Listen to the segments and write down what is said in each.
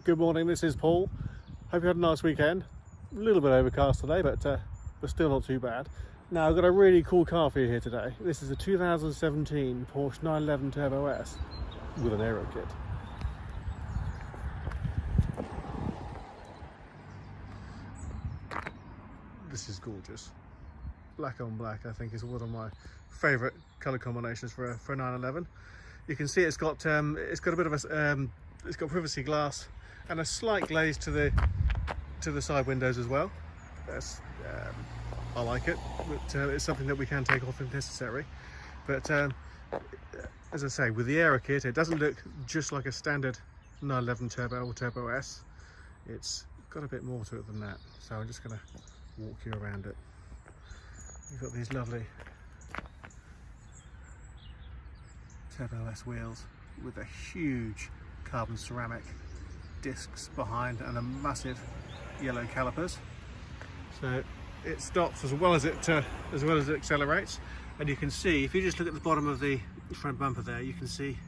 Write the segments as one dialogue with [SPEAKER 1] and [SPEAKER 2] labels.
[SPEAKER 1] Good morning, this is Paul. Hope you had a nice weekend. A little bit overcast today, but still not too bad. Now, I've got a really cool car for you here today. This is a 2017 Porsche 911 Turbo S with an Aerokit. This is gorgeous. Black on black, I think, is one of my favourite colour combinations for a 911. You can see it's got a bit of a it's got privacy glass and a slight glaze to the side windows as well. I like it, but it's something that we can take off if necessary. But as I say, with the Aerokit, it doesn't look just like a standard 911 Turbo or Turbo S. It's got a bit more to it than that. So I'm just going to walk you around it. You've got these lovely Turbo S wheels with a huge carbon ceramic discs behind and a massive yellow calipers. So it stops as well as it accelerates, and you can see, if you just look at the bottom of the front bumper there, you can see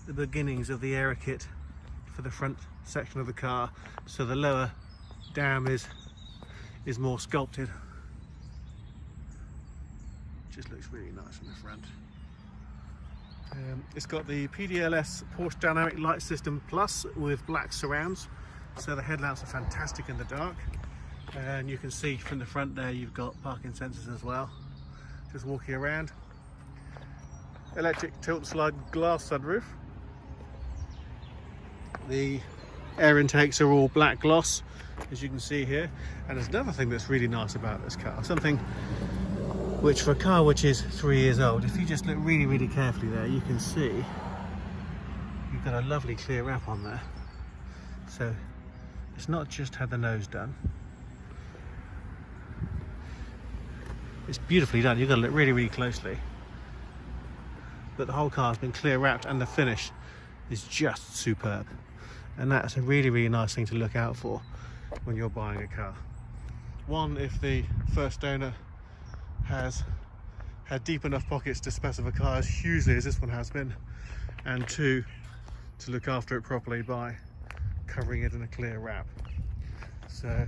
[SPEAKER 1] the beginnings of the Aerokit for the front section of the car. So the lower dam is more sculpted. Just looks really nice from the front. It's got the PDLS Porsche Dynamic Light System Plus with black surrounds, so the headlamps are fantastic in the dark. And you can see from the front there you've got parking sensors as well. Just walking around. Electric tilt slide glass sunroof. The air intakes are all black gloss, as you can see here. And there's another thing that's really nice about this car, something which for a car which is 3 years old, if you just look really carefully there, you can see you've got a lovely clear wrap on there. So it's not just had the nose done, it's beautifully done. You've got to look really closely, but the whole car has been clear wrapped and the finish is just superb. And that's a really nice thing to look out for when you're buying a car. One, if the first owner has had deep enough pockets to specify a car as hugely as this one has been, and two, to look after it properly by covering it in a clear wrap. So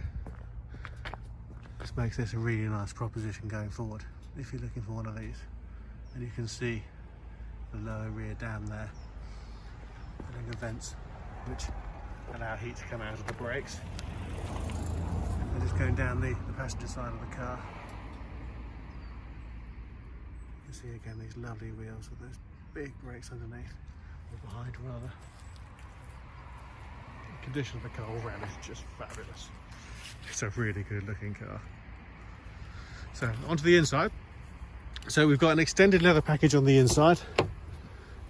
[SPEAKER 1] this makes this a really nice proposition going forward if you're looking for one of these. And you can see the lower rear dam there, having the vents which allow heat to come out of the brakes. And just going down the passenger side of the car, you can see again these lovely wheels with those big brakes underneath, or behind rather. The condition of the car all around is just fabulous. It's a really good looking car. So onto the inside. So we've got an extended leather package on the inside,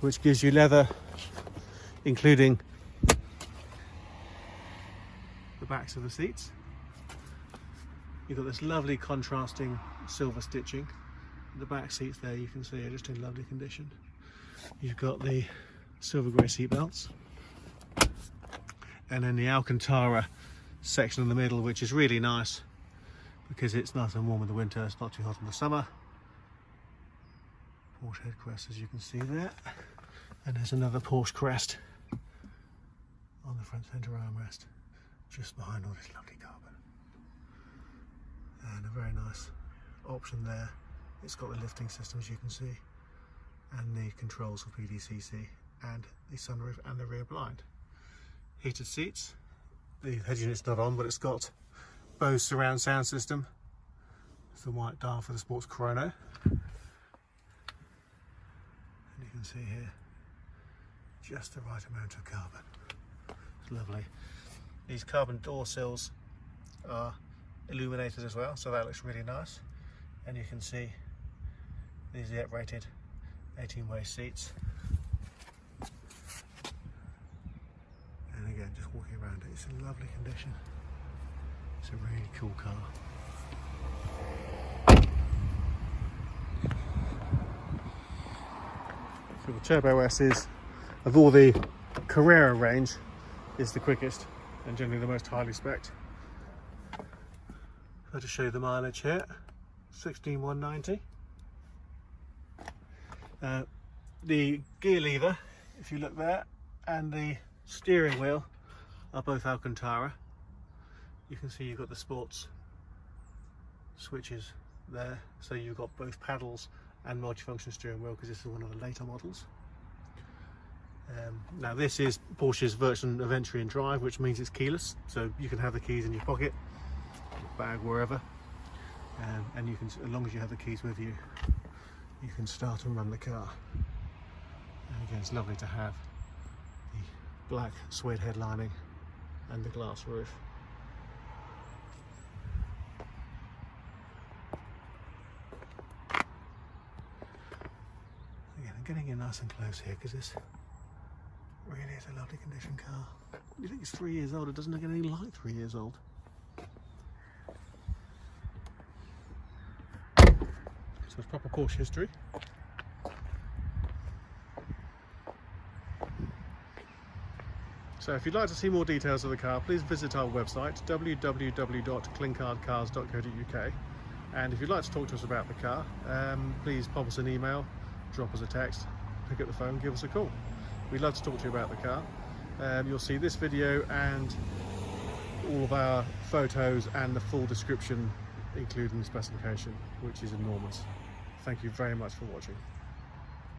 [SPEAKER 1] which gives you leather including the backs of the seats. You've got this lovely contrasting silver stitching. The back seats there, you can see, are just in lovely condition. You've got the silver grey seat belts, and then the Alcantara section in the middle, which is really nice because it's nice and warm in the winter, it's not too hot in the summer. Porsche head crest, as you can see there, and there's another Porsche crest on the front centre armrest just behind all this lovely carbon. And a very nice option there. It's got the lifting system, as you can see, and the controls for PDCC, and the sunroof and the rear blind. Heated seats. The head unit's not on, but it's got Bose surround sound system. It's the white dial for the sports chrono. And you can see here just the right amount of carbon. It's lovely. These carbon door sills are illuminated as well, so that looks really nice. And you can see these are rated 18-way seats. And again, just walking around it, it's in lovely condition. It's a really cool car. So the Turbo S is, of all the Carrera range, is the quickest and generally the most highly spec'd. I'll just show you the mileage here, 16,190. The gear lever, if you look there, and the steering wheel are both Alcantara. You can see you've got the sports switches there, so you've got both paddles and multifunction steering wheel, because this is one of the later models. Now this is Porsche's version of entry and drive, which means it's keyless, so you can have the keys in your pocket, your bag, wherever, and you can, as long as you have the keys with you, you can start and run the car. And again, it's lovely to have the black suede headlining and the glass roof. Again, I'm getting in nice and close here because this really is a lovely condition car. You think it's 3 years old, it doesn't look anything like 3 years old. So it's proper Porsche history. So if you'd like to see more details of the car, please visit our website www.clinkardcars.co.uk, and if you'd like to talk to us about the car, please pop us an email, drop us a text, pick up the phone, give us a call. We'd love to talk to you about the car. You'll see this video and all of our photos and the full description, including the specification, which is enormous. Thank you very much for watching.